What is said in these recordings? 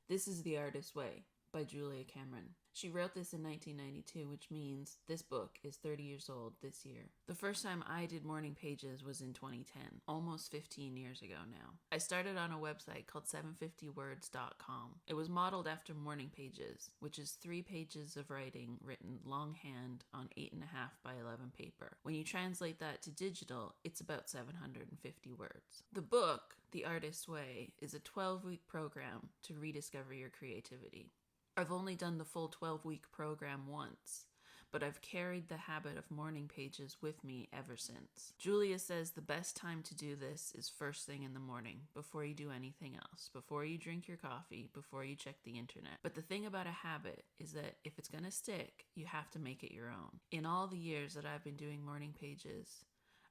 This is The Artist's Way by Julia Cameron. She wrote this in 1992, which means this book is 30 years old this year. The first time I did morning pages was in 2010, almost 15 years ago now. I started on a website called 750words.com. It was modeled after morning pages, which is 3 pages of writing written longhand on 8.5 by 11 paper. When you translate that to digital, it's about 750 words. The book, The Artist's Way, is a 12-week program to rediscover your creativity. I've only done the full 12-week program once, but I've carried the habit of morning pages with me ever since. Julia says the best time to do this is first thing in the morning, before you do anything else, before you drink your coffee, before you check the internet. But the thing about a habit is that if it's gonna stick, you have to make it your own. In all the years that I've been doing morning pages,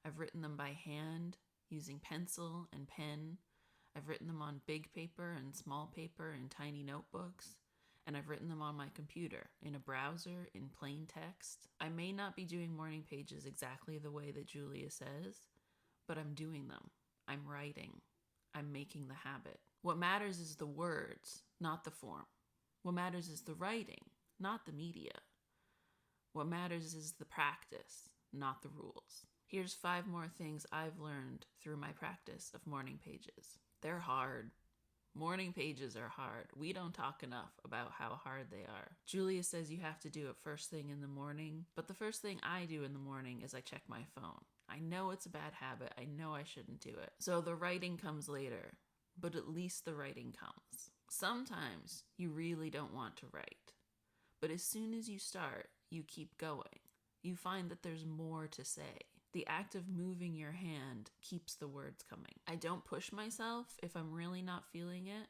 I've written them by hand, using pencil and pen. I've written them on big paper and small paper in tiny notebooks. And I've written them on my computer, in a browser, in plain text. I may not be doing morning pages exactly the way that Julia says, but I'm doing them. I'm writing. I'm making the habit. What matters is the words, not the form. What matters is the writing, not the media. What matters is the practice, not the rules. Here's 5 more things I've learned through my practice of morning pages. They're hard. Morning pages are hard. We don't talk enough about how hard they are. Julia says you have to do it first thing in the morning, but the first thing I do in the morning is I check my phone. I know it's a bad habit. I know I shouldn't do it. So the writing comes later, but at least the writing comes. Sometimes you really don't want to write, but as soon as you start, you keep going. You find that there's more to say. The act of moving your hand keeps the words coming. I don't push myself if I'm really not feeling it,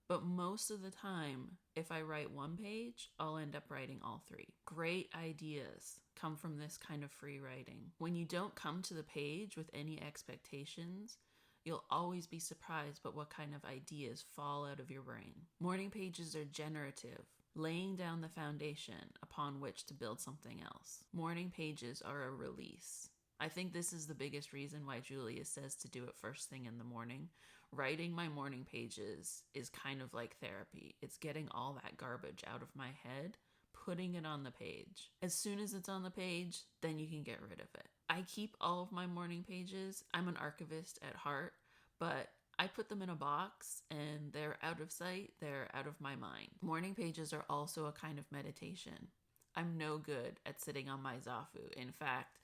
but most of the time, if I write 1 page, I'll end up writing all 3. Great ideas come from this kind of free writing. When you don't come to the page with any expectations, you'll always be surprised by what kind of ideas fall out of your brain. Morning pages are generative, laying down the foundation upon which to build something else. Morning pages are a release. I think this is the biggest reason why Julia says to do it first thing in the morning. Writing my morning pages is kind of like therapy. It's getting all that garbage out of my head, putting it on the page. As soon as it's on the page, then you can get rid of it. I keep all of my morning pages. I'm an archivist at heart, but I put them in a box and they're out of sight, they're out of my mind. Morning pages are also a kind of meditation. I'm no good at sitting on my Zafu. In fact,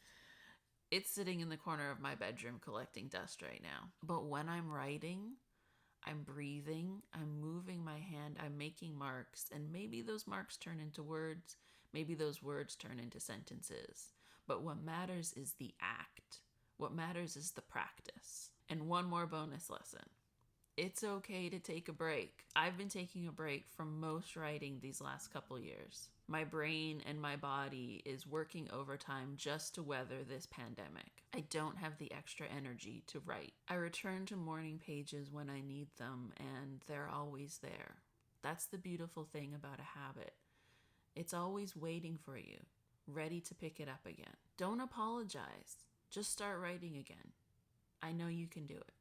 it's sitting in the corner of my bedroom collecting dust right now. But when I'm writing, I'm breathing, I'm moving my hand, I'm making marks, and maybe those marks turn into words, maybe those words turn into sentences. But what matters is the act. What matters is the practice. And one more bonus lesson. It's okay to take a break. I've been taking a break from most writing these last couple years. My brain and my body is working overtime just to weather this pandemic. I don't have the extra energy to write. I return to morning pages when I need them, and they're always there. That's the beautiful thing about a habit. It's always waiting for you, ready to pick it up again. Don't apologize. Just start writing again. I know you can do it.